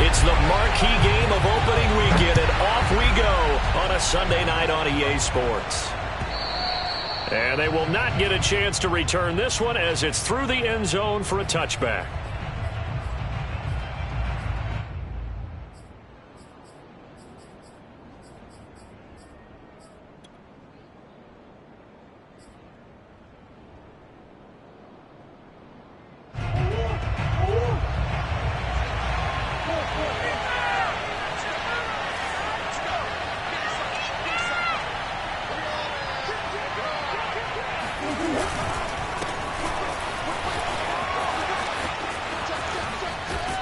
It's the marquee game of opening weekend, and off we go on a Sunday night on EA Sports. And they will not get a chance to return this one as it's through the end zone for a touchback.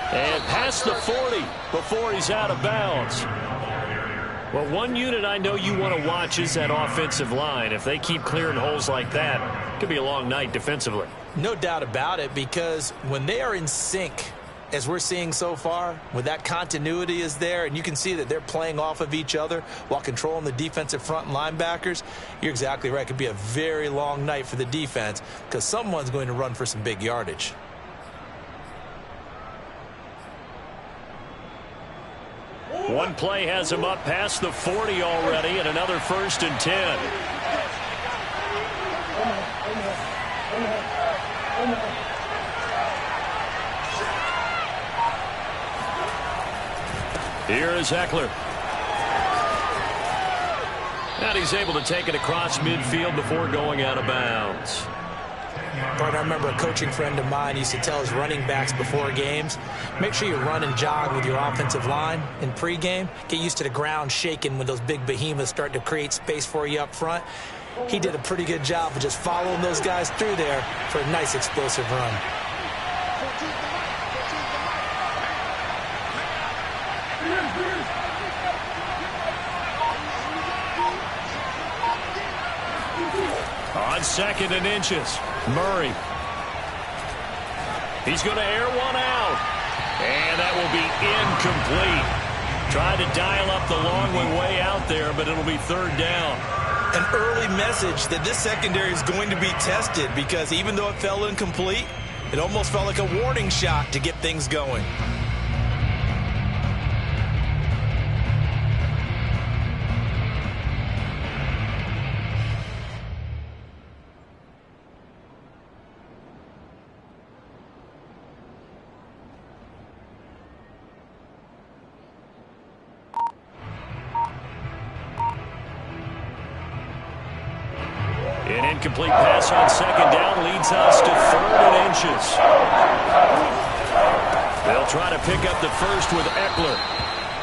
And past the 40 before he's out of bounds. Well, one unit I know you want to watch is that offensive line. If they keep clearing holes like that, it could be a long night defensively. No doubt about it, because when they are in sync, as we're seeing so far, when that continuity is there and you can see that they're playing off of each other while controlling the defensive front and linebackers, you're exactly right. It could be a very long night for the defense because someone's going to run for some big yardage. One play has him up past the 40 already, and another 1st and 10. Here is Eckler. And he's able to take it across midfield before going out of bounds. Bart, I remember a coaching friend of mine used to tell his running backs before games, make sure you run and jog with your offensive line in pregame. Get used to the ground shaking when those big behemoths start to create space for you up front. He did a pretty good job of just following those guys through there for a nice explosive run. On 2nd and inches, Murray. He's going to air one out. And that will be incomplete. Tried to dial up the long way out there, but it'll be 3rd down. An early message that this secondary is going to be tested because even though it fell incomplete, it almost felt like a warning shot to get things going. An incomplete pass on 2nd down leads us to 3rd and inches. They'll try to pick up the first with Eckler.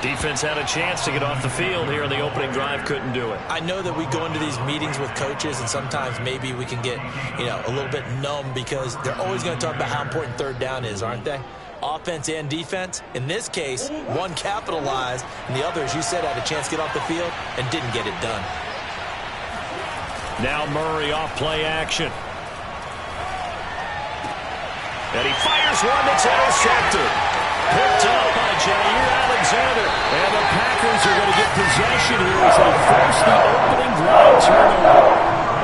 Defense had a chance to get off the field here in the opening drive, couldn't do it. I know that we go into these meetings with coaches and sometimes maybe we can get, a little bit numb because they're always going to talk about how important 3rd down is, aren't they? Offense and defense. In this case, one capitalized and the other, as you said, had a chance to get off the field and didn't get it done. Now Murray off play action. And he fires one that's intercepted. Picked up by Jair Alexander. And the Packers are going to get possession here as they force the opening drive turnover.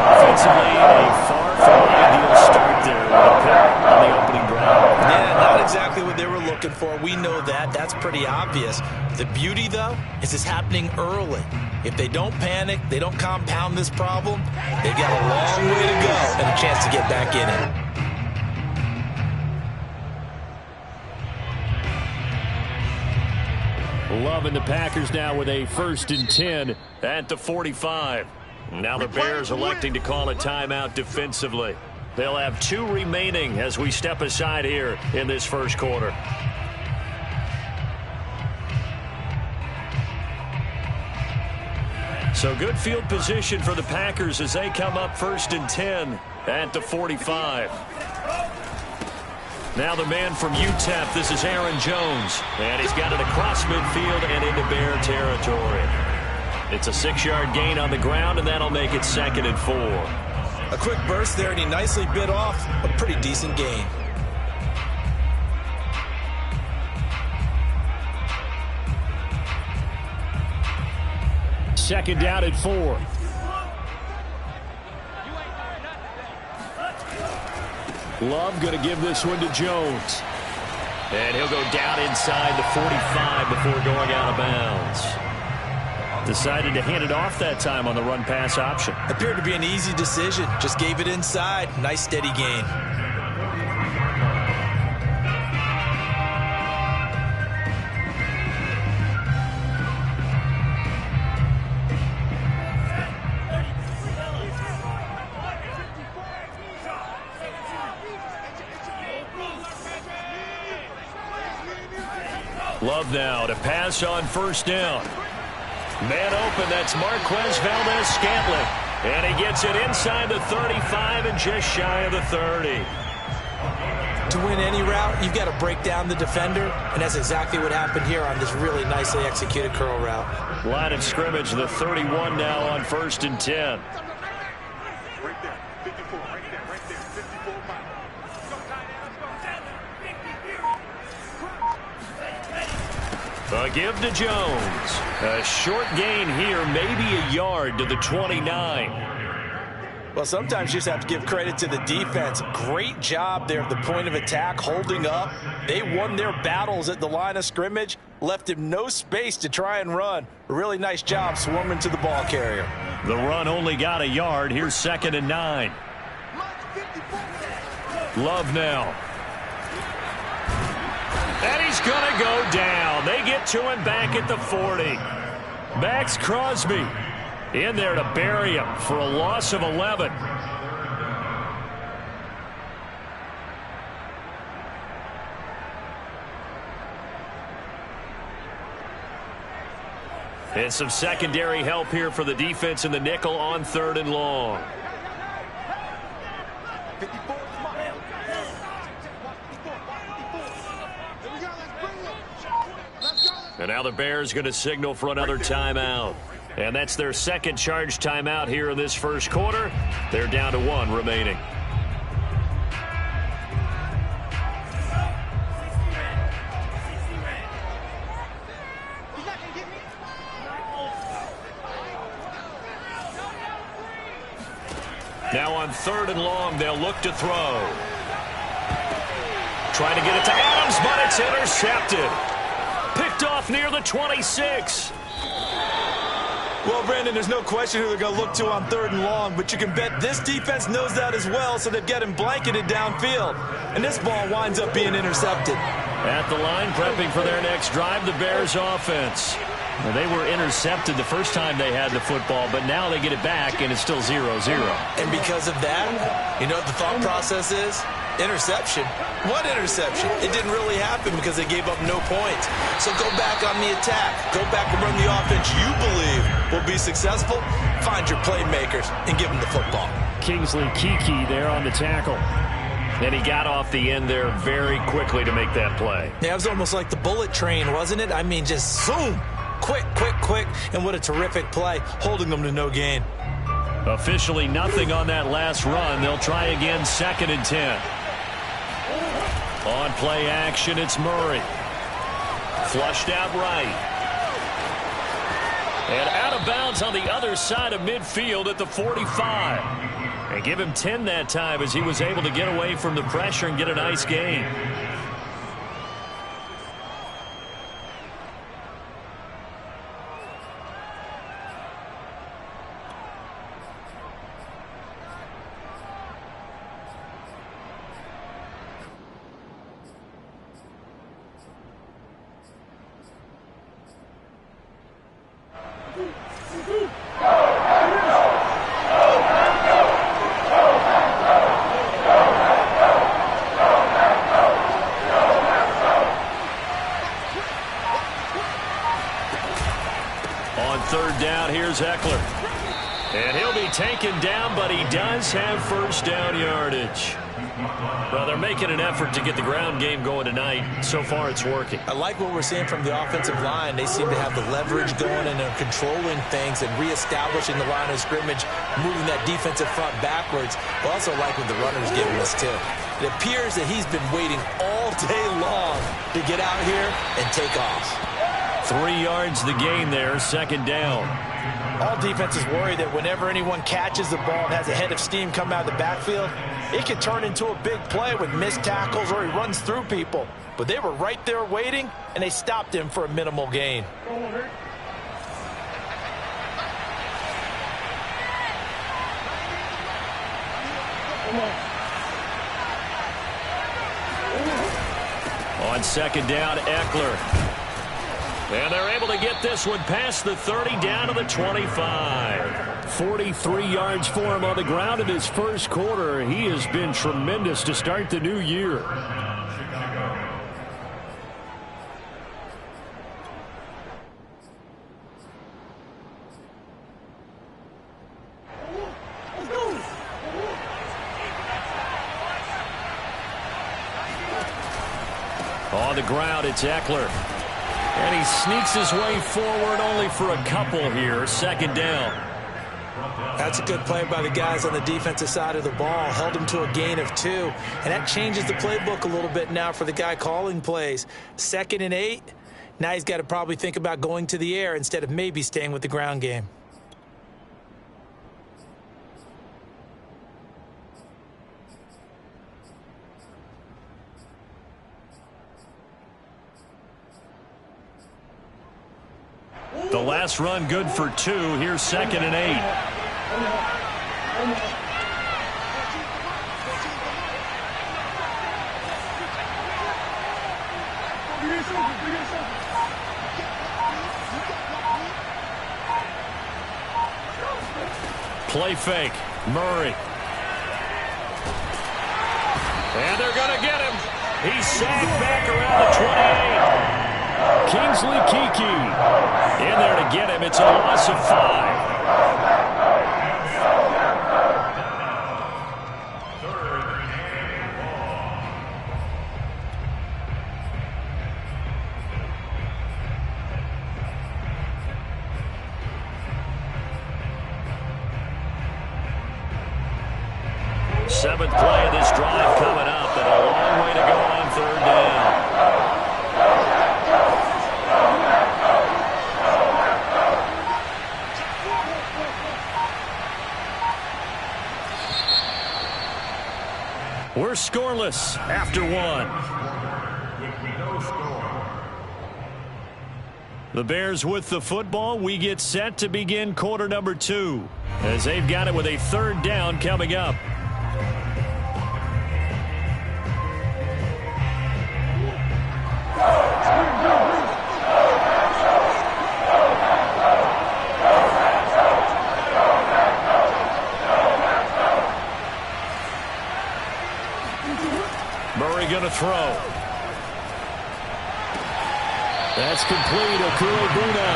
Offensively, a far from ideal start there with a pick on the opening drive. Yeah, not exactly what they were looking for. We know that. That's pretty obvious. The beauty, though, is it's happening early. If they don't panic, they don't compound this problem, they've got a long way to go and a chance to get back in it. Loving the Packers now with a 1st and 10 at the 45. Now the Bears electing to call a timeout defensively. They'll have 2 remaining as we step aside here in this first quarter. So good field position for the Packers as they come up 1st and 10 at the 45. Now the man from UTEP, this is Aaron Jones. And he's got it across midfield and into Bear territory. It's a 6-yard gain on the ground, and that'll make it 2nd and 4. A quick burst there, and he nicely bit off a pretty decent gain. Second down at 4. Love going to give this one to Jones. And he'll go down inside the 45 before going out of bounds. Decided to hand it off that time on the run-pass option. Appeared to be an easy decision. Just gave it inside. Nice steady gain. Love now to pass on first down. Man open, that's Marquez Valdes-Scantling. And he gets it inside the 35 and just shy of the 30. To win any route, you've got to break down the defender, and that's exactly what happened here on this really nicely executed curl route. Line of scrimmage, the 31 now on 1st and 10. A give to Jones. A short gain here, maybe a yard to the 29. Well, sometimes you just have to give credit to the defense. Great job there at the point of attack, holding up. They won their battles at the line of scrimmage, left him no space to try and run. A really nice job swarming to the ball carrier. The run only got a yard. Here's 2nd and 9. Love now. And he's going to go down. They get to him back at the 40. Max Crosby in there to bury him for a loss of 11. And some secondary help here for the defense in the nickel on 3rd and long. And now the Bears going to signal for another timeout. And that's their second charge timeout here in this first quarter. They're down to 1 remaining. Now on 3rd and long, they'll look to throw. Trying to get it to Adams, but it's intercepted. Picked off near the 26. Well, Brandon, there's no question who they're going to look to on 3rd and long, but you can bet this defense knows that as well, so they've got him blanketed downfield. And this ball winds up being intercepted. At the line, prepping for their next drive, the Bears offense. Well, they were intercepted the first time they had the football, but now they get it back, and it's still 0-0. And because of that, you know what the thought process is? Interception. What interception? It didn't really happen because they gave up no points. So go back on the attack. Go back and run the offense you believe will be successful. Find your playmakers and give them the football. Kingsley Keke there on the tackle. And he got off the end there very quickly to make that play. Yeah, it was almost like the bullet train, wasn't it? I mean, just zoom. Quick, quick, quick. And what a terrific play, holding them to no gain. Officially nothing on that last run. They'll try again, 2nd and 10. On play action, it's Murray. Flushed out right. And out of bounds on the other side of midfield at the 45. And give him 10 that time as he was able to get away from the pressure and get a nice gain. Eckler. And he'll be taken down, but he does have first down yardage. Well, they're making an effort to get the ground game going tonight. So far, it's working. I like what we're seeing from the offensive line. They seem to have the leverage going and are controlling things and reestablishing the line of scrimmage, moving that defensive front backwards. I also like what the runner's giving us, too. It appears that he's been waiting all day long to get out here and take off. 3 yards the gain there, 2nd down. All defenses worry that whenever anyone catches the ball and has a head of steam come out of the backfield, it can turn into a big play with missed tackles or he runs through people. but they were right there waiting, and they stopped him for a minimal gain. On second down, Eckler. And they're able to get this one past the 30 down to the 25. 43 yards for him on the ground in his first quarter. He has been tremendous to start the new year. On the ground, it's Eckler. And he sneaks his way forward only for a couple here. Second down. That's a good play by the guys on the defensive side of the ball. Held him to a gain of 2. And that changes the playbook a little bit now for the guy calling plays. 2nd and 8. Now he's got to probably think about going to the air instead of maybe staying with the ground game. The last run good for 2. Here's 2nd and 8. Play fake. Murray. And they're going to get him. He's sacked back around the 28. Kingsley Keke in there to get him. It's a loss of 5. Seventh play of this drive coming up, and a long way to go on 3rd down. We're scoreless after 1. The Bears with the football. We get set to begin quarter number 2 as they've got it with a 3rd down coming up. Murray going to throw. That's complete. Okuro-Buna.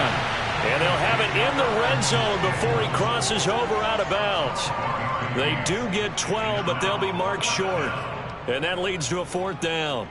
And they'll have it in the red zone before he crosses over out of bounds. They do get 12, but they'll be marked short. And that leads to a 4th down.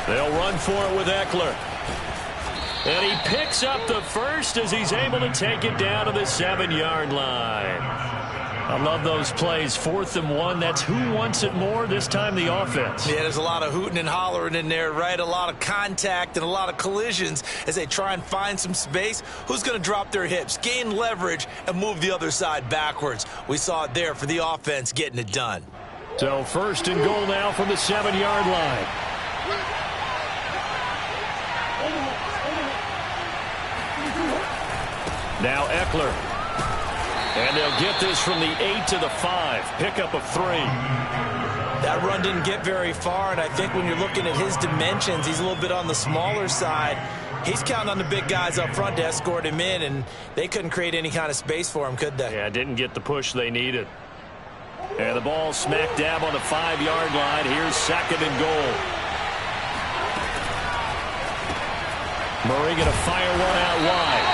They'll run for it with Eckler. And he picks up the first as he's able to take it down to the 7-yard line. I love those plays. 4th and 1. That's who wants it more, this time the offense. Yeah, there's a lot of hooting and hollering in there, right? A lot of contact and a lot of collisions as they try and find some space. Who's going to drop their hips, gain leverage, and move the other side backwards? We saw it there for the offense getting it done. So 1st and goal now from the 7-yard line. Now Eckler. And they'll get this from the 8 to the 5. Pickup of 3. That run didn't get very far, and I think when you're looking at his dimensions, he's a little bit on the smaller side. He's counting on the big guys up front to escort him in, and they couldn't create any kind of space for him, could they? Yeah, didn't get the push they needed. And the ball smack dab on the 5-yard line. Here's 2nd and goal. Murray going to fire one out wide.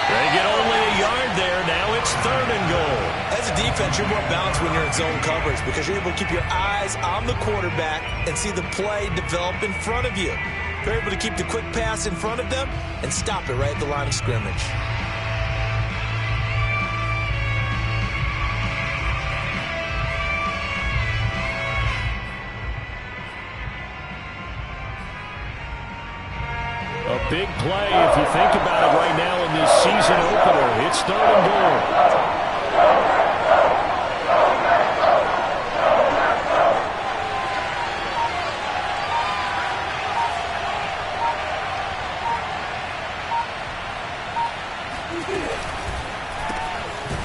They get only a yard there. Now it's 3rd and goal. As a defense, you're more balanced when you're in zone coverage because you're able to keep your eyes on the quarterback and see the play develop in front of you. You're able to keep the quick pass in front of them and stop it right at the line of scrimmage. A big play, if you think about it right now in this season opener. It's 3rd and goal.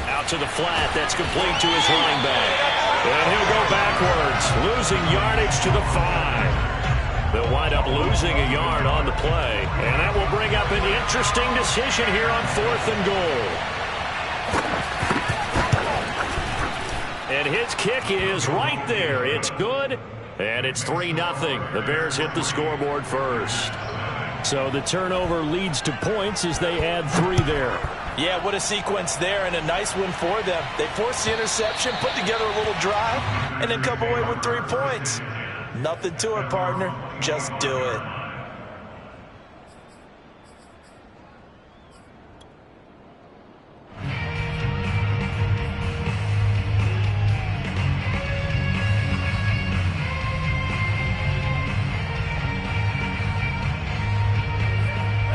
Out to the flat. That's complete to his running back. And he'll go backwards, losing yardage to the 5. They'll wind up losing a yard on the play. And that will bring up an interesting decision here on 4th and goal. And his kick is right there. It's good. And it's 3-0. The Bears hit the scoreboard first. So the turnover leads to points as they add 3 there. Yeah, what a sequence there, and a nice win for them. They forced the interception, put together a little drive, and then come away with 3 points. Nothing to it, partner. Just do it.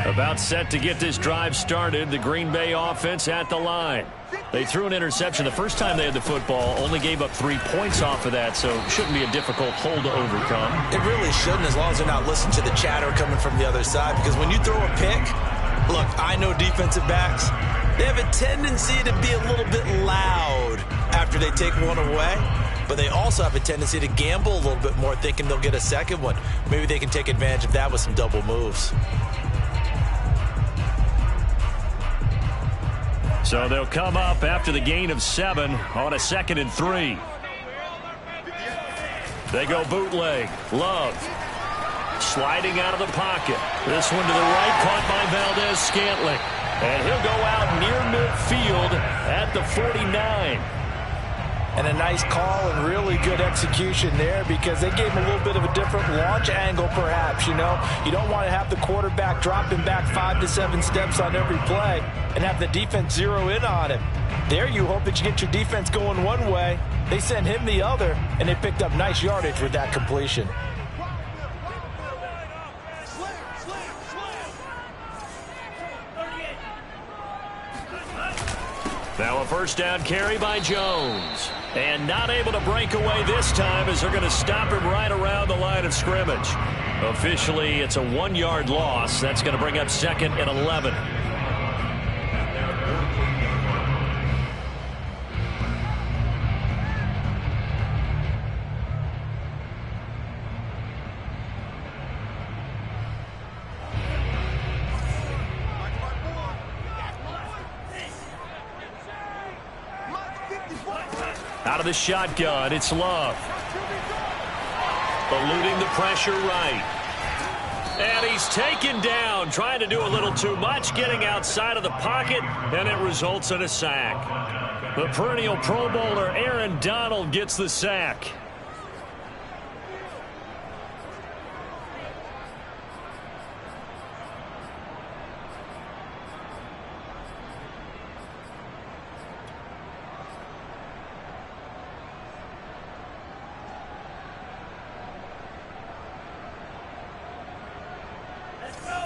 About set to get this drive started, the Green Bay offense at the line. They threw an interception the first time they had the football, only gave up 3 points off of that, so it shouldn't be a difficult hole to overcome. It really shouldn't, as long as they're not listening to the chatter coming from the other side, because when you throw a pick, look, I know defensive backs, they have a tendency to be a little bit loud after they take one away, but they also have a tendency to gamble a little bit more, thinking they'll get a second one. Maybe they can take advantage of that with some double moves. So they'll come up after the gain of 7 on a 2nd and 3. They go bootleg. Love sliding out of the pocket. This one to the right, caught by Valdez-Scantling. And he'll go out near midfield at the 49. And a nice call and really good execution there because they gave him a little bit of a different launch angle perhaps, you know. You don't want to have the quarterback dropping back 5 to 7 steps on every play and have the defense zero in on him. There you hope that you get your defense going one way. They sent him the other, and they picked up nice yardage with that completion. Now a first down carry by Jones. And not able to break away this time as they're going to stop him right around the line of scrimmage. Officially, it's a 1-yard loss. That's going to bring up 2nd and 11. Out of the shotgun, it's Love. Eluding the pressure right. And he's taken down, trying to do a little too much, getting outside of the pocket, and it results in a sack. The perennial Pro Bowler Aaron Donald gets the sack.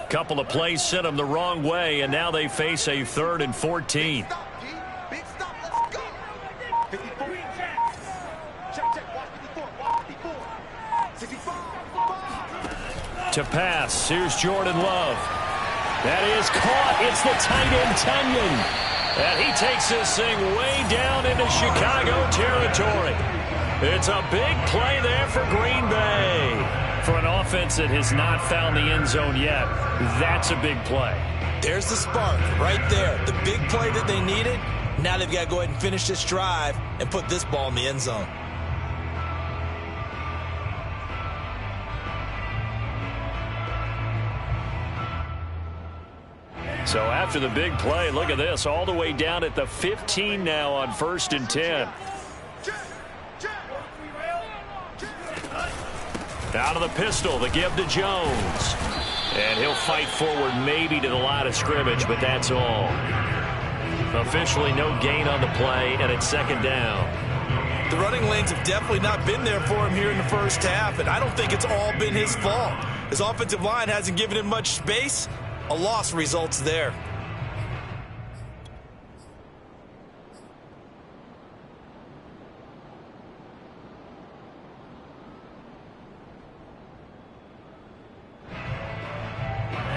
Couple of plays sent them the wrong way, and now they face a 3rd and 14. To pass, here's Jordan Love. That is caught. It's the tight end, Tunyon. And he takes this thing way down into Chicago territory. It's a big play there for Green Bay. For an offense that has not found the end zone yet, that's a big play. There's the spark right there. The big play that they needed. Now they've got to go ahead and finish this drive and put this ball in the end zone. So after the big play, look at this, all the way down at the 15 now on 1st and 10. Out of the pistol, the give to Jones. And he'll fight forward maybe to the line of scrimmage, but that's all. Officially no gain on the play, and it's 2nd down. The running lanes have definitely not been there for him here in the first half, and I don't think it's all been his fault. His offensive line hasn't given him much space. A loss results there.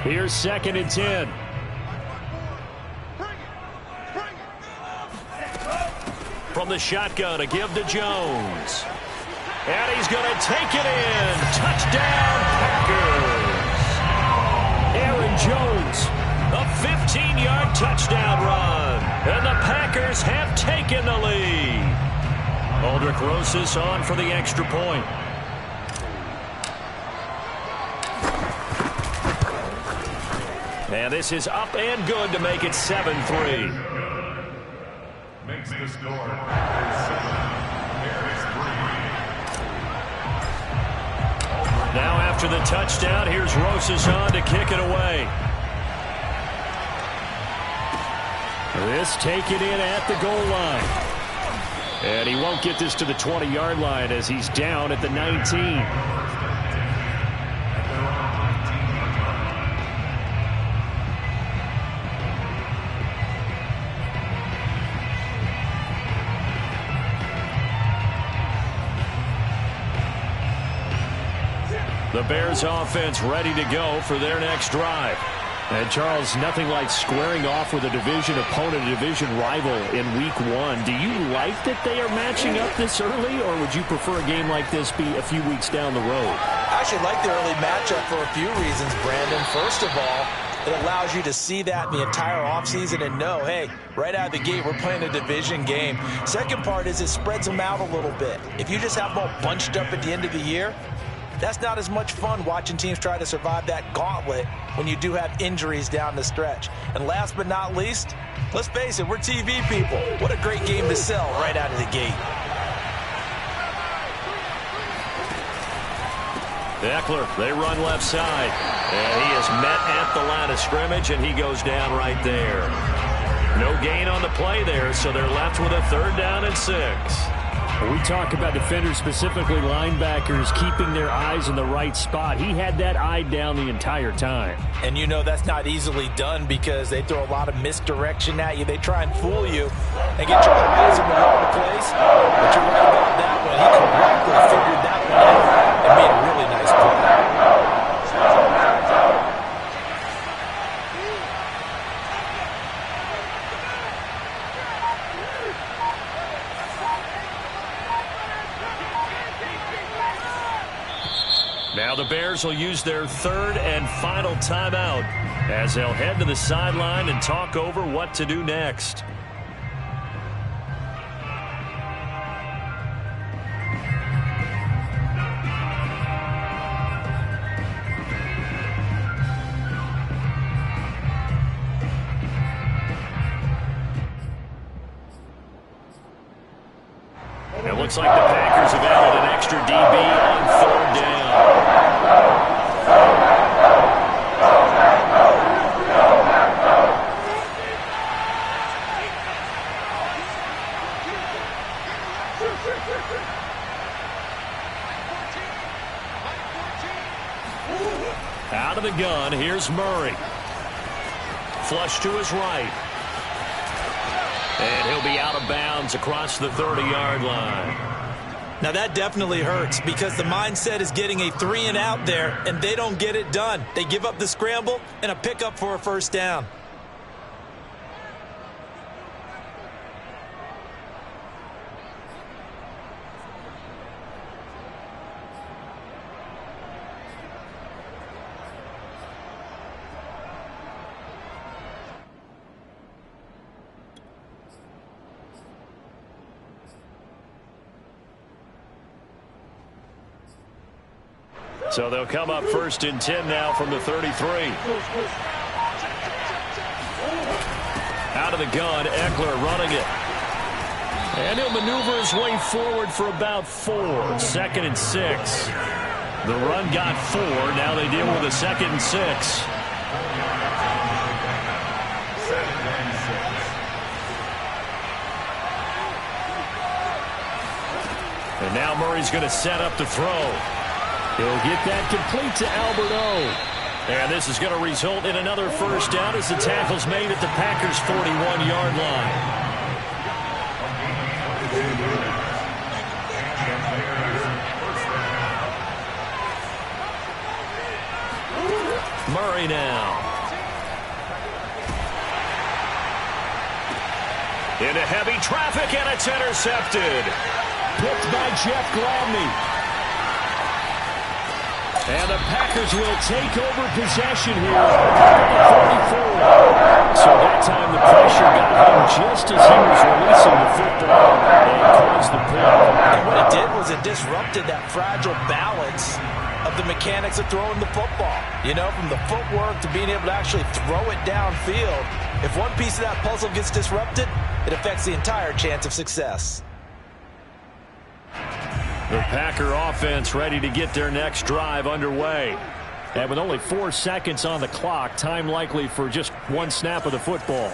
Here's 2nd and 10. From the shotgun, a give to Jones. And he's going to take it in. Touchdown, Packers. Aaron Jones, a 15-yard touchdown run. And the Packers have taken the lead. Aldrick Rosas on for the extra point. And this is up and good to make it 7-3. Makes the score. Now after the touchdown, here's Rosas on to kick it away. This taken in at the goal line. And he won't get this to the 20-yard line as he's down at the 19. The Bears offense ready to go for their next drive. And Charles, nothing like squaring off with a division opponent, a division rival in week 1. Do you like that they are matching up this early, or would you prefer a game like this be a few weeks down the road? I actually like the early matchup for a few reasons, Brandon. First of all, it allows you to see that in the entire offseason and know, hey, right out of the gate, we're playing a division game. Second part is it spreads them out a little bit. If you just have them all bunched up at the end of the year, that's not as much fun watching teams try to survive that gauntlet when you do have injuries down the stretch. And last but not least, let's face it, we're TV people. What a great game to sell right out of the gate. Eckler, they run left side. And he is met at the line of scrimmage, and he goes down right there. No gain on the play there, so they're left with a 3rd down and 6. We talk about defenders, specifically linebackers, keeping their eyes in the right spot. He had that eye down the entire time. And you know that's not easily done because they throw a lot of misdirection at you. They try and fool you and get your eyes in the wrong place. But you're right about that one. He correctly figured that one out and made a really nice play. Now the Bears will use their 3rd and final timeout as they'll head to the sideline and talk over what to do next. It looks like the Packers have added an extra DB on 3rd down. Out of the gun, here's Murray. Flush to his right. And he'll be out of bounds across the 30-yard line. Now that definitely hurts because the mindset is getting a 3-and-out there, and they don't get it done. They give up the scramble and a pickup for a 1st down. So they'll come up 1st and 10 now from the 33. Out of the gun, Eckler running it. And he'll maneuver his way forward for about 4. 2nd and 6. The run got 4. Now they deal with a 2nd and 6. And now Murray's going to set up the throw. He'll get that complete to Albert O. And this is going to result in another first down as the tackle's made at the Packers' 41-yard line. Murray now. Into heavy traffic, and it's intercepted. Picked by Jeff Gladney. And the Packers will take over possession here at the 44. So that time the pressure got him just as he was releasing the football and caused the pick. And what it did was it disrupted that fragile balance of the mechanics of throwing the football. You know, from the footwork to being able to actually throw it downfield. If one piece of that puzzle gets disrupted, it affects the entire chance of success. The Packer offense ready to get their next drive underway. And with only 4 seconds on the clock, time likely for just one snap of the football.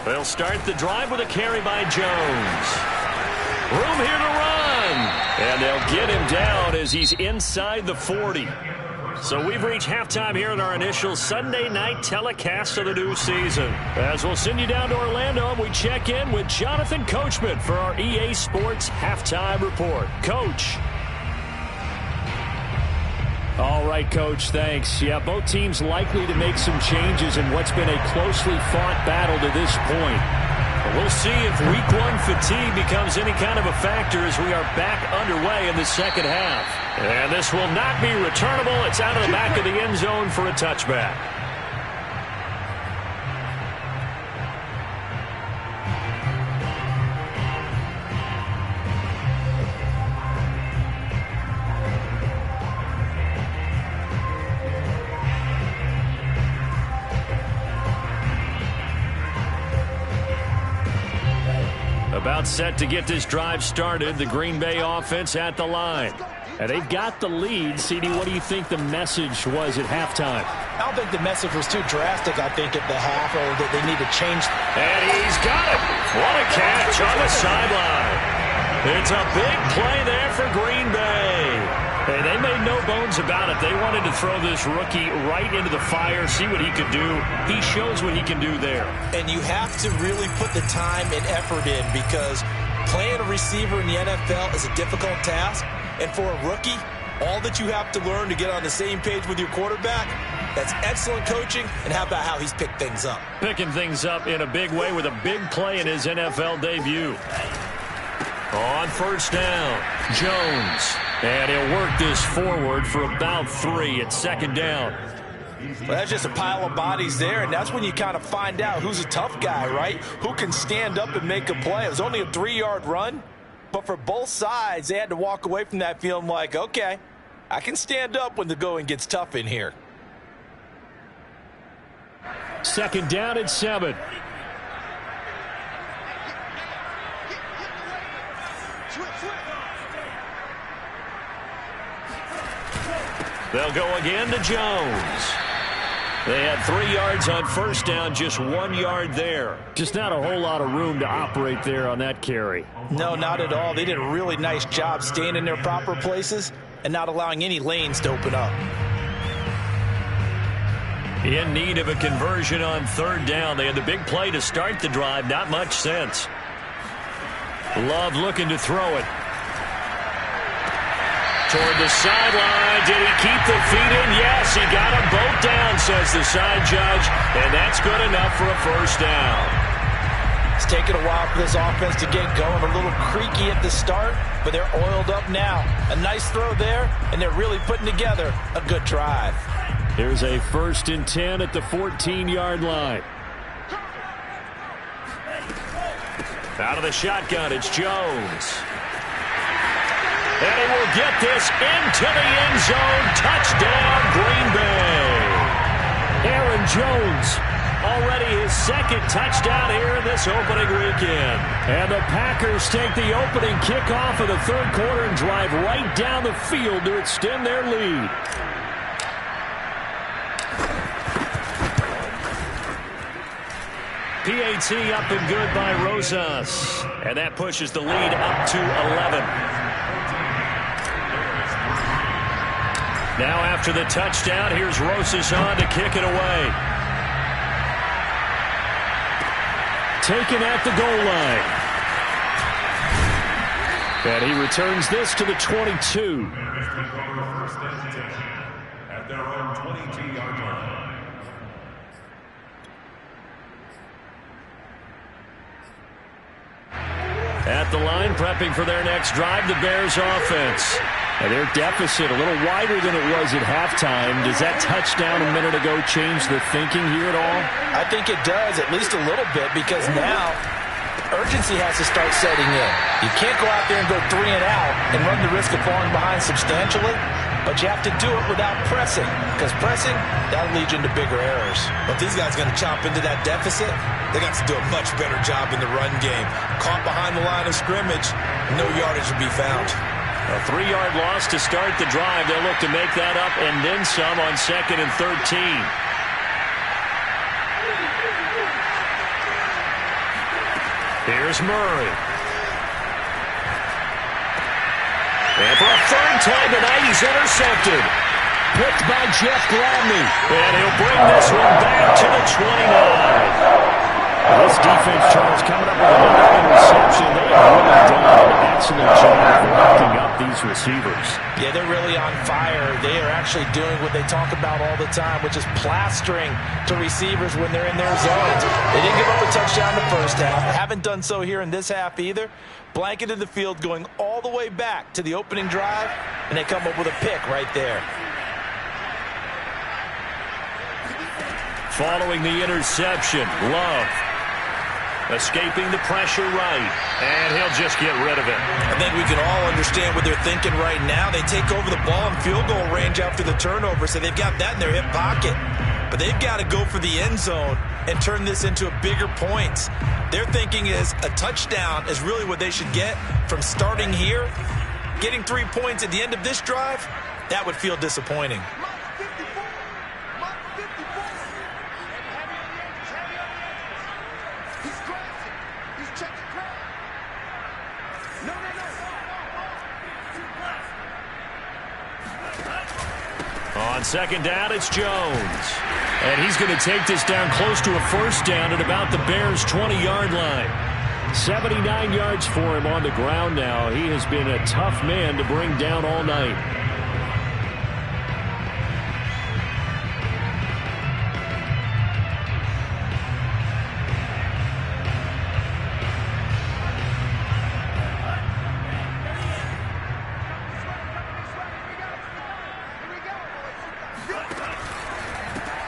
They'll start the drive with a carry by Jones. Room here to run. And they'll get him down as he's inside the 40. So we've reached halftime here in our initial Sunday night telecast of the new season. As we'll send you down to Orlando, we check in with Jonathan Coachman for our EA Sports Halftime Report. Coach. All right, Coach, thanks. Yeah, both teams likely to make some changes in what's been a closely fought battle to this point. But we'll see if Week 1 fatigue becomes any kind of a factor as we are back underway in the second half. And this will not be returnable. It's out of the back of the end zone for a touchback. About set to get this drive started, the Green Bay offense at the line. And they've got the lead. CD, what do you think the message was at halftime? I don't think the message was too drastic, I think, at the half, or that they need to change. And he's got it. What a catch on the sideline. It's a big play there for Green Bay. Hey, they made no bones about it. They wanted to throw this rookie right into the fire, see what he could do. He shows what he can do there. And you have to really put the time and effort in, because playing a receiver in the NFL is a difficult task. And for a rookie, all that you have to learn to get on the same page with your quarterback, that's excellent coaching. And how about how he's picked things up? Picking things up in a big way with a big play in his NFL debut. On first down, Jones. And he'll work this forward for about 3 at second down. Well, that's just a pile of bodies there, and that's when you kind of find out who's a tough guy, right? Who can stand up and make a play. It was only a 3-yard run, but for both sides, they had to walk away from that feeling like, okay, I can stand up when the going gets tough in here. Second down at 7. They'll go again to Jones. They had 3 yards on first down, just 1 yard there. Just not a whole lot of room to operate there on that carry. No, not at all. They did a really nice job staying in their proper places and not allowing any lanes to open up. In need of a conversion on third down. They had the big play to start the drive. Not much sense. Love looking to throw it. Toward the sideline. Did he keep the feet in? Yes, he got them both down, says the side judge. And that's good enough for a first down. It's taken a while for this offense to get going. A little creaky at the start, but they're oiled up now. A nice throw there, and they're really putting together a good drive. Here's a 1st and 10 at the 14-yard line. Out of the shotgun, it's Jones. And he will get this into the end zone. Touchdown, Green Bay. Aaron Jones, already his second touchdown here in this opening weekend. And the Packers take the opening kickoff of the third quarter and drive right down the field to extend their lead. PAT up and good by Rosas. And that pushes the lead up to 11. Now after the touchdown, here's Rosas on to kick it away. Taken at the goal line. And he returns this to the 22. At their own 22-yard line. At the line, prepping for their next drive, the Bears offense. And their deficit a little wider than it was at halftime. Does that touchdown a minute ago change the thinking here at all? I think it does, at least a little bit, because now urgency has to start setting in. You can't go out there and go 3 and out and run the risk of falling behind substantially, but you have to do it without pressing, because pressing, that'll lead you into bigger errors. But these guys are going to chop into that deficit. They got to do a much better job in the run game. Caught behind the line of scrimmage, no yardage will be found. A 3-yard loss to start the drive. They'll look to make that up and then some on 2nd and 13. Here's Murray. And for a third time tonight, he's intercepted. Picked by Jeff Gladney. And he'll bring this one back to the 29. This defense, Charles, coming up with another interception. They have really done an excellent job of locking up these receivers. Yeah, they're really on fire. They are actually doing what they talk about all the time, which is plastering to receivers when they're in their zones. They didn't give up a touchdown the first half. Haven't done so here in this half either. Blanketed the field going all the way back to the opening drive, and they come up with a pick right there. Following the interception, Love escaping the pressure right, and he'll just get rid of it. I think we can all understand what they're thinking right now. They take over the ball in field goal range after the turnover, so they've got that in their hip pocket. But they've got to go for the end zone and turn this into a bigger points. Their thinking is a touchdown is really what they should get from starting here. Getting 3 points at the end of this drive, that would feel disappointing. On 2nd down, it's Jones. And he's going to take this down close to a first down at about the Bears' 20-yard line. 79 yards for him on the ground now. He has been a tough man to bring down all night.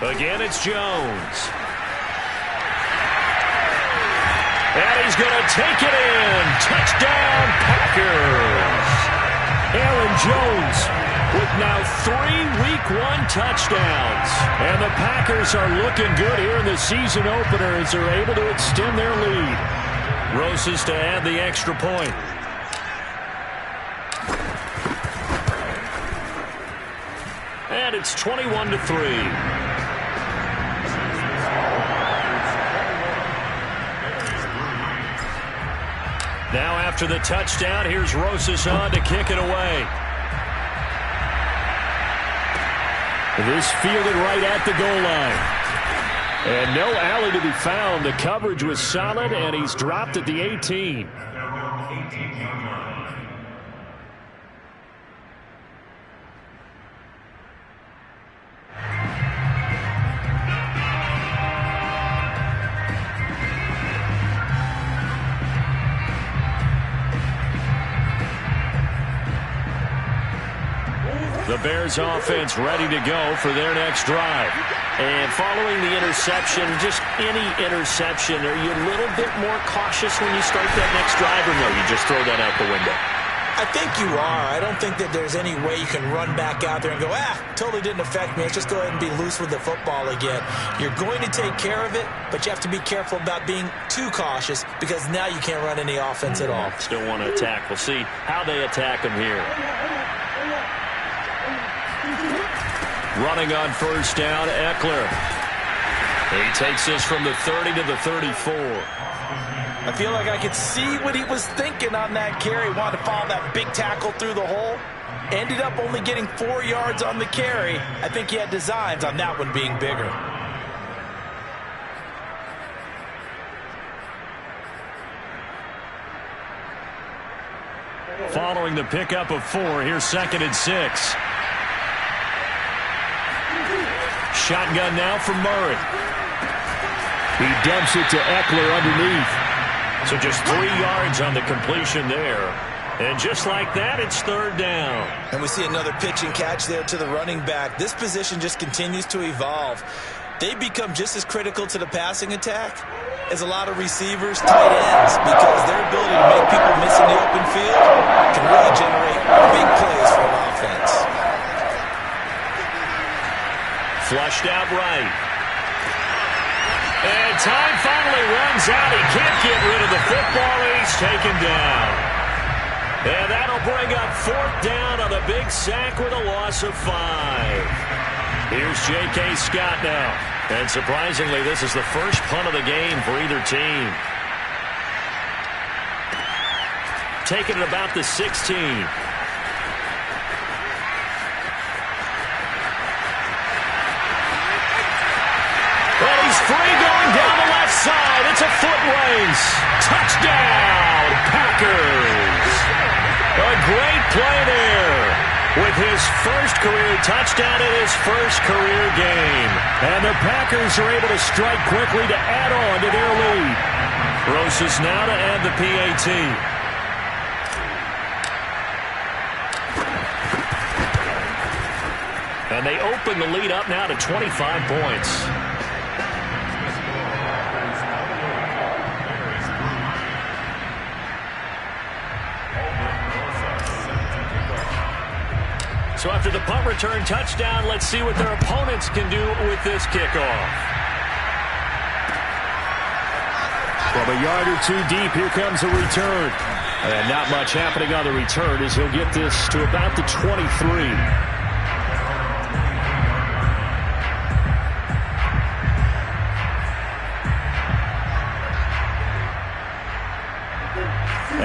Again, it's Jones. And he's going to take it in. Touchdown, Packers. Aaron Jones with now 3 Week 1 touchdowns. And the Packers are looking good here in the season opener as they're able to extend their lead. Rosas to add the extra point. And it's 21-3. Now after the touchdown, here's Rosas on to kick it away. This fielded right at the goal line. And no alley to be found. The coverage was solid, and he's dropped at the 18. The Bears offense ready to go for their next drive. And following the interception, just any interception, are you a little bit more cautious when you start that next drive, or no, you just throw that out the window? I think you are. I don't think that there's any way you can run back out there and go, totally didn't affect me. Let's just go ahead and be loose with the football again. You're going to take care of it, but you have to be careful about being too cautious because now you can't run any offense at all. Still want to attack. We'll see how they attack him here. Running on first down, Eckler. He takes this from the 30 to the 34. I feel like I could see what he was thinking on that carry. Wanted to follow that big tackle through the hole. Ended up only getting 4 yards on the carry. I think he had designs on that one being bigger. Following the pickup of 4, here's 2nd and 6. Shotgun now for Murray. He dumps it to Eckler underneath. So just 3 yards on the completion there. And just like that, it's 3rd down. And we see another pitch and catch there to the running back. This position just continues to evolve. They become just as critical to the passing attack as a lot of receivers, tight ends, because their ability to make people miss in the open field can really generate big plays for an offense. Flushed out right. And time finally runs out. He can't get rid of the football. He's taken down. And that'll bring up 4th down on a big sack with a loss of 5. Here's J.K. Scott now. And surprisingly, this is the first punt of the game for either team. Taking it about the 16. And he's free going down the left side. It's a foot race. Touchdown, Packers. A great play there with his first career touchdown in his first career game. And the Packers are able to strike quickly to add on to their lead. Rosas now to add the PAT. And they open the lead up now to 25 points. So after the punt return touchdown, let's see what their opponents can do with this kickoff. From a yard or 2 deep, here comes a return. And not much happening on the return as he'll get this to about the 23.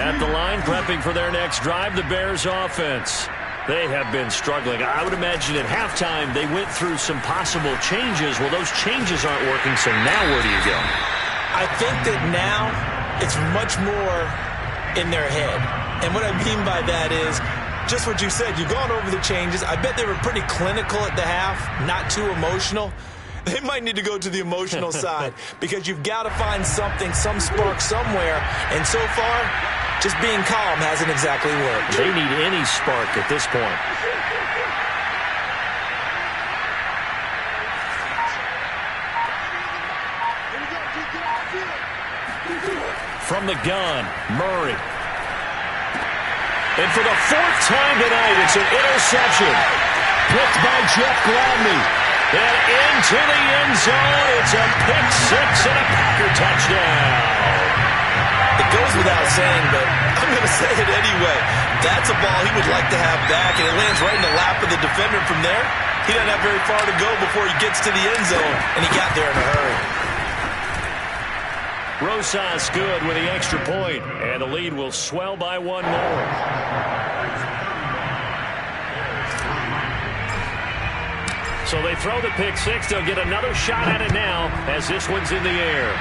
At the line, prepping for their next drive, the Bears offense. They have been struggling. I would imagine at halftime they went through some possible changes. Well, those changes aren't working, so now where do you go? I think that now it's much more in their head. And what I mean by that is just what you said. You've gone over the changes. I bet they were pretty clinical at the half, not too emotional. They might need to go to the emotional side because you've got to find something, some spark somewhere. And so far, just being calm hasn't exactly worked. They need any spark at this point. From the gun, Murray. And for the 4th time tonight, it's an interception. Picked by Jeff Gladney. And into the end zone, it's a pick 6 and a Packer touchdown. It goes without saying, but I'm going to say it anyway. That's a ball he would like to have back, and it lands right in the lap of the defender from there. He doesn't have very far to go before he gets to the end zone, and he got there in a hurry. Rosas good with the extra point, and the lead will swell by 1 more. So they throw the pick 6. They'll get another shot at it now as this one's in the air.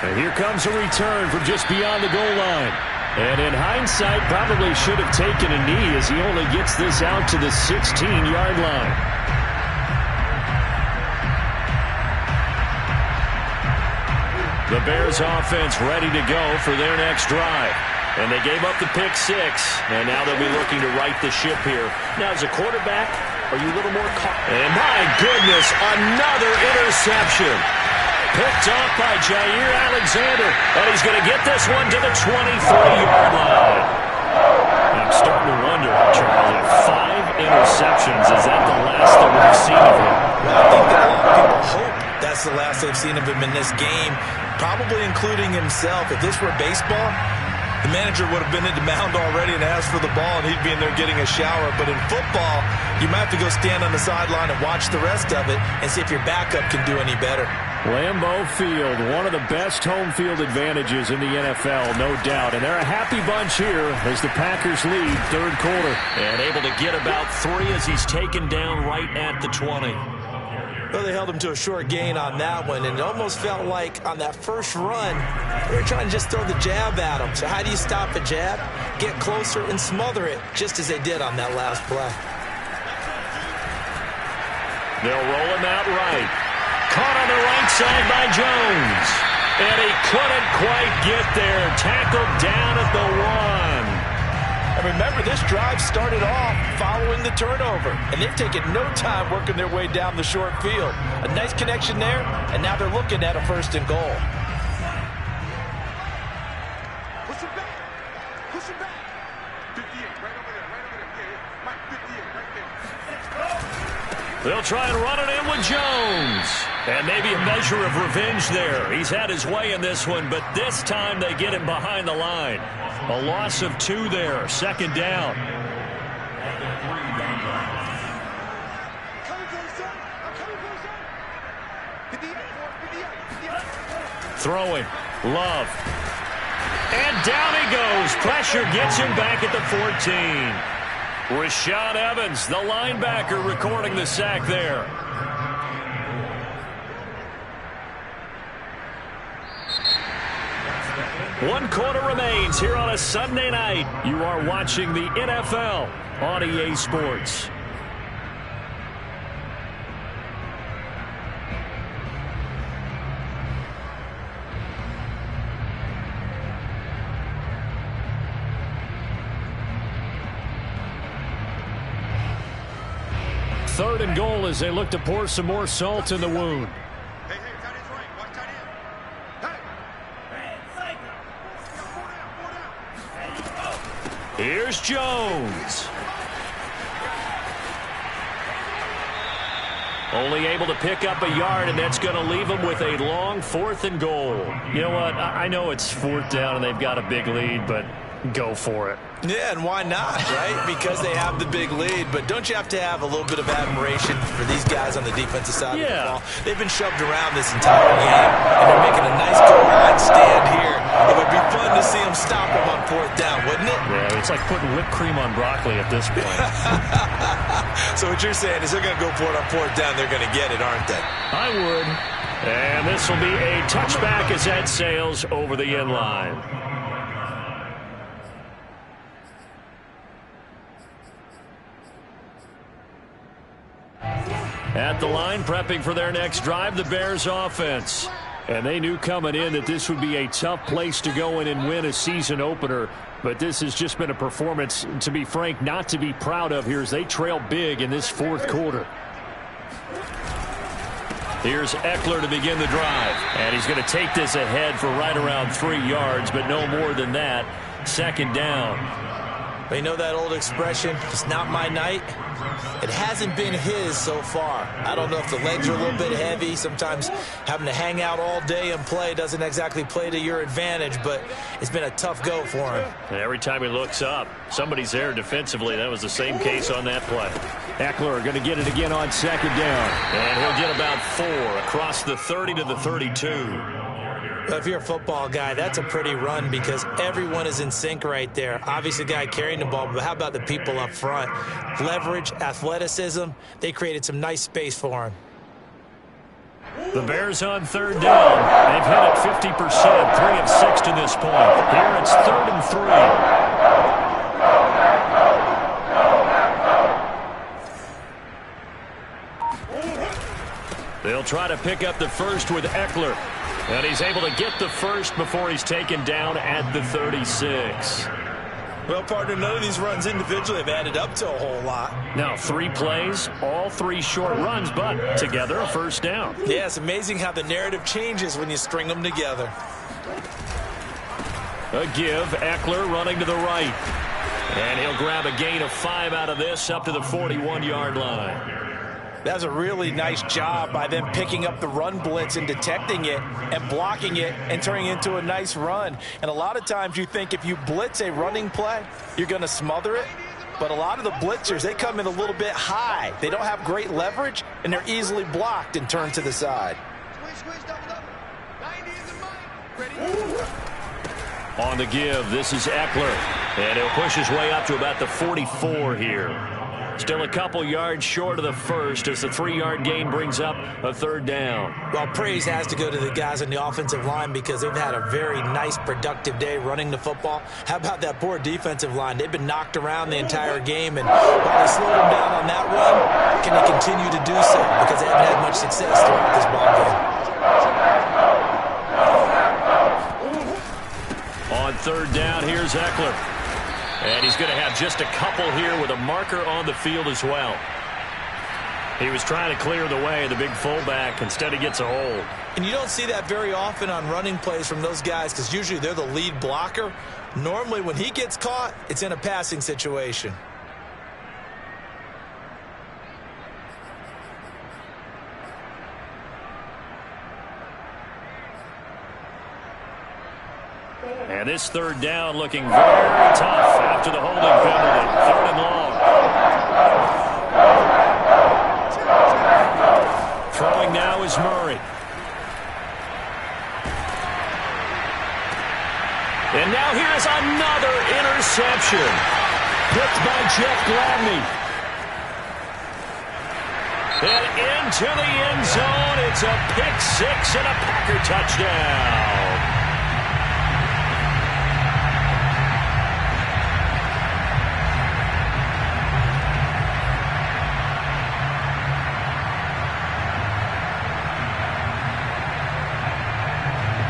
And here comes a return from just beyond the goal line. And in hindsight, probably should have taken a knee as he only gets this out to the 16-yard line. The Bears offense ready to go for their next drive. And they gave up the pick 6, and now they'll be looking to right the ship here. Now, as a quarterback, are you a little more caught? And my goodness, another interception. Picked off by Jair Alexander. And he's going to get this one to the 23-yard line. I'm starting to wonder, Charlie, if 5 interceptions, is that the last that we've seen of him? Well, I think that a lot of people hope that's the last they've seen of him in this game, probably including himself. If this were baseball, the manager would have been in the mound already and asked for the ball, and he'd be in there getting a shower. But in football, you might have to go stand on the sideline and watch the rest of it and see if your backup can do any better. Lambeau Field, one of the best home field advantages in the NFL, no doubt. And they're a happy bunch here as the Packers lead third quarter. And able to get about 3 as he's taken down right at the 20. Well, they held him to a short gain on that one, and it almost felt like on that first run, they were trying to just throw the jab at him. So how do you stop a jab? Get closer and smother it, just as they did on that last play. They'll roll him out right. Caught on the right side by Jones. And he couldn't quite get there. Tackled down at the 1. And remember, this drive started off following the turnover, and they've taken no time working their way down the short field. A nice connection there, and now they're looking at a 1st and goal. Push him back. Push him back. 58, right over there. Yeah. Mike, 58, right there. They'll try and run it in with Jones. And maybe a measure of revenge there. He's had his way in this one, but this time they get him behind the line. A loss of 2 there, 2nd down. Throwing, Love. And down he goes. Pressure gets him back at the 14. Rashaan Evans, the linebacker, recording the sack there. One quarter remains here on a Sunday night. You are watching the NFL on EA Sports. Third and goal as they look to pour some more salt in the wound. Here's Jones. Only able to pick up a yard, and that's going to leave him with a long 4th and goal. You know what? I know it's 4th down and they've got a big lead, but go for it. Yeah, and why not, right? Because they have the big lead. But don't you have to have a little bit of admiration for these guys on the defensive side of the ball? They've been shoved around this entire game, and they're making a nice goal-line stand here. It would be fun to see them stop them on 4th down, wouldn't it? Yeah, it's like putting whipped cream on broccoli at this point. So what you're saying is they're going to go for it on 4th down. They're going to get it, aren't they? I would. And this will be a touchback as that sails over the end line. At the line, prepping for their next drive, the Bears offense. And they knew coming in that this would be a tough place to go in and win a season opener. But this has just been a performance, to be frank, not to be proud of here as they trail big in this 4th quarter. Here's Eckler to begin the drive. And he's going to take this ahead for right around 3 yards, but no more than that. 2nd down. But you know that old expression, it's not my night? It hasn't been his so far. I don't know if the legs are a little bit heavy. Sometimes having to hang out all day and play doesn't exactly play to your advantage, but it's been a tough go for him. And every time he looks up, somebody's there defensively. That was the same case on that play. Eckler going to get it again on 2nd down. And he'll get about 4 across the 30 to the 32. If you're a football guy, that's a pretty run because everyone is in sync right there. Obviously, the guy carrying the ball, but how about the people up front? Leverage, athleticism, they created some nice space for him. The Bears on 3rd down. They've hit it 50%, 3 of 6 to this point. Here it's 3rd and 3. They'll try to pick up the first with Eckler. And he's able to get the first before he's taken down at the 36. Well, partner, none of these runs individually have added up to a whole lot. Now 3 plays, all 3 short runs, but together a first down. Yeah, it's amazing how the narrative changes when you string them together. A give, Eckler running to the right. And he'll grab a gain of 5 out of this up to the 41-yard line. That's a really nice job by them picking up the run blitz and detecting it and blocking it and turning it into a nice run. And a lot of times you think if you blitz a running play, you're going to smother it. But a lot of the blitzers, they come in a little bit high. They don't have great leverage, and they're easily blocked and turned to the side. On the give, this is Eckler. And he'll push his way up to about the 44 here. Still a couple yards short of the first as the 3-yard gain brings up a third down. Well, praise has to go to the guys on the offensive line because they've had a very nice, productive day running the football. How about that poor defensive line? They've been knocked around the entire game, and while they slowed them down on that run, can they continue to do so? Because they haven't had much success throughout this ball game. On third down, here's Eckler. And he's going to have just a couple here with a marker on the field as well. He was trying to clear the way, the big fullback. Instead, he gets a hold. And you don't see that very often on running plays from those guys because usually they're the lead blocker. Normally, when he gets caught, it's in a passing situation. And this third down looking very tough after the holding penalty. 3rd and long. Throwing now is Murray. And now here's another interception. Picked by Jeff Gladney. And into the end zone. It's a pick-6 and a Packer touchdown.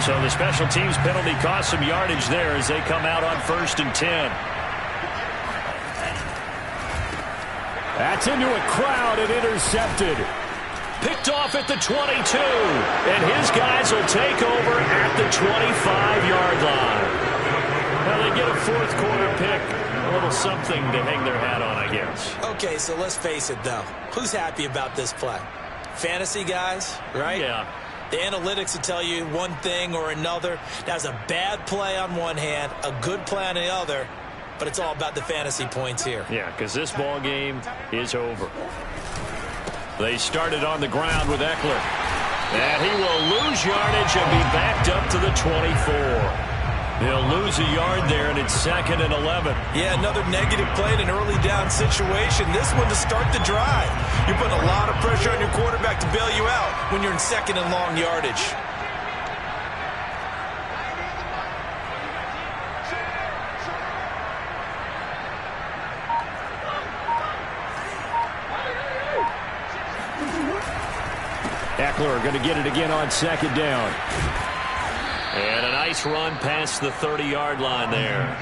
So the special teams penalty cost some yardage there as they come out on 1st and 10. That's into a crowd and intercepted. Picked off at the 22. And his guys will take over at the 25-yard line. Now they get a 4th quarter pick. A little something to hang their hat on, I guess. Okay, so let's face it, though. Who's happy about this play? Fantasy guys, right? Yeah. The analytics will tell you one thing or another. That's a bad play on one hand, a good play on the other, but it's all about the fantasy points here. Yeah, because this ball game is over. They started on the ground with Eckler. And he will lose yardage and be backed up to the 24. They'll lose a yard there, and it's 2nd and 11. Yeah, another negative play in an early down situation. This one to start the drive. You're putting a lot of pressure on your quarterback to bail you out when you're in 2nd and long yardage. Eckler going to get it again on 2nd down. And a nice run past the 30-yard line there.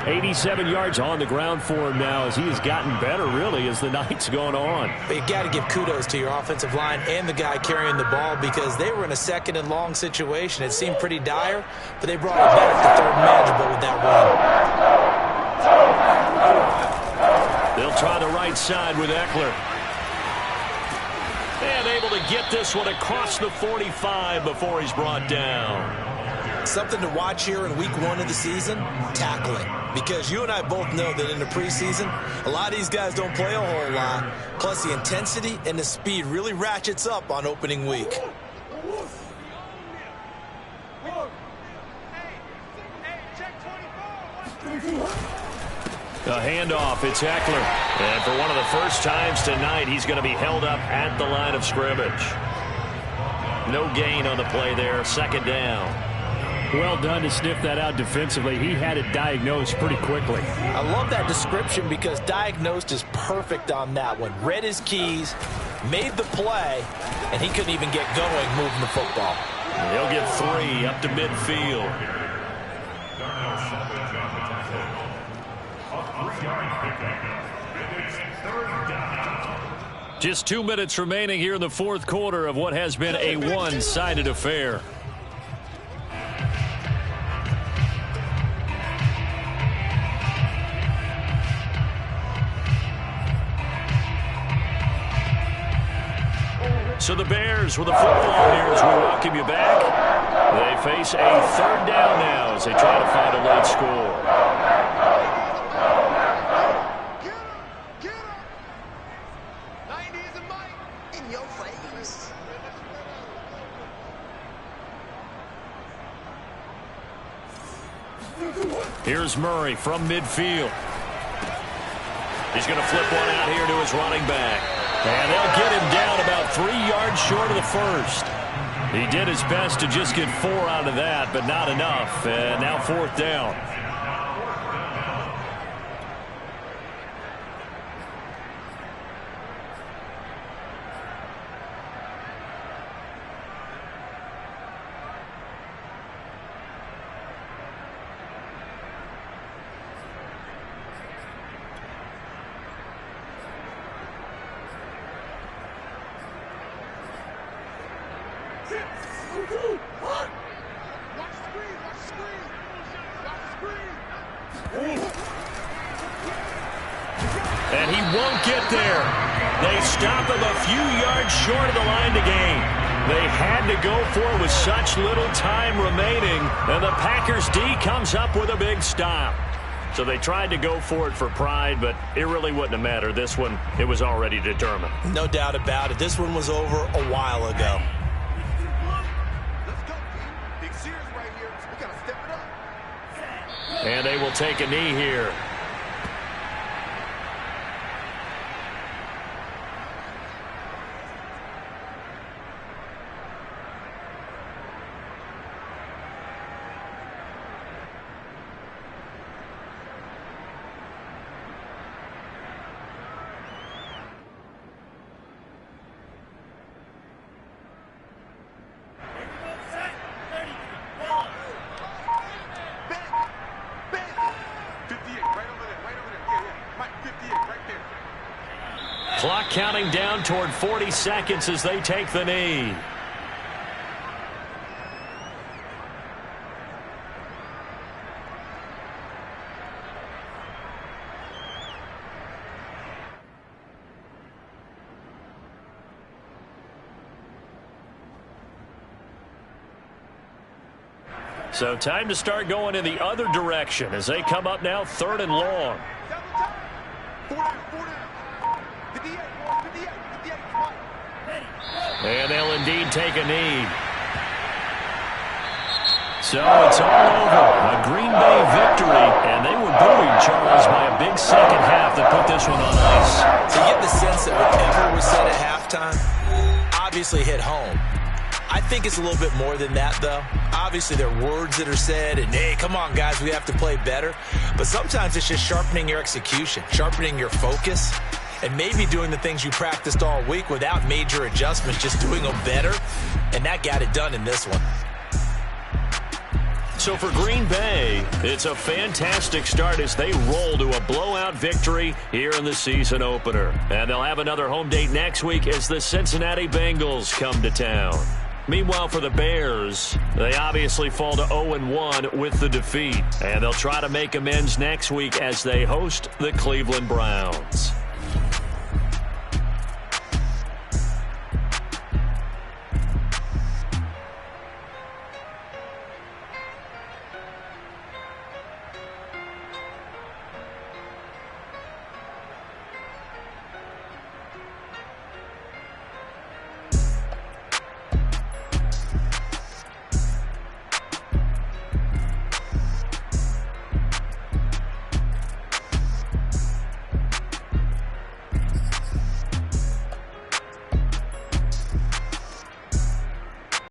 87 yards on the ground for him now as he has gotten better, really, as the night's gone on. But you got to give kudos to your offensive line and the guy carrying the ball because they were in a 2nd and long situation. It seemed pretty dire, but they brought it back to 3rd manageable with that run. They'll try the right side with Eckler. And able to get this one across the 45 before he's brought down. Something to watch here in week 1 of the season, tackling. Because you and I both know that in the preseason, a lot of these guys don't play a whole lot. Plus the intensity and the speed really ratchets up on opening week. A handoff, it's Eckler. And for one of the first times tonight, he's going to be held up at the line of scrimmage. No gain on the play there, 2nd down. Well done to sniff that out defensively. He had it diagnosed pretty quickly. I love that description because diagnosed is perfect on that one. Read his keys, made the play, and he couldn't even get going moving the football. He'll get 3 up to midfield. Just 2 minutes remaining here in the fourth quarter of what has been a one-sided affair. So the Bears with the football here as we welcome you back. They face a third down now as they try to find a late score. Get him! 90 is a mic in your face. Here's Murray from midfield. He's going to flip one out here to his running back. And they'll get him down about 3 yards short of the first. He did his best to just get 4 out of that, but not enough. And now fourth down. And he won't get there. They stop him a few yards short of the line to gain. They had to go for it with such little time remaining, and the Packers D comes up with a big stop. So they tried to go for it for pride, but it really wouldn't have mattered. This one, it was already determined. No doubt about it. This one was over a while ago. Let's go, team. Big series right here. We got to step it up. And they will take a knee here. Clock counting down toward 40 seconds as they take the knee. So time to start going in the other direction as they come up now 3rd and long. 58, 58, 58, come on. And they'll indeed take a knee. So it's all over. A Green Bay victory, and they were buoyed, Charles, by a big second half that put this one on ice. So you get the sense that whatever was said at halftime obviously hit home. I think it's a little bit more than that, though. Obviously, there are words that are said, and, hey, come on, guys, we have to play better. But sometimes it's just sharpening your execution, sharpening your focus, and maybe doing the things you practiced all week without major adjustments, just doing them better. And that got it done in this one. So for Green Bay, it's a fantastic start as they roll to a blowout victory here in the season opener. And they'll have another home date next week as the Cincinnati Bengals come to town. Meanwhile, for the Bears, they obviously fall to 0-1 with the defeat. And they'll try to make amends next week as they host the Cleveland Browns.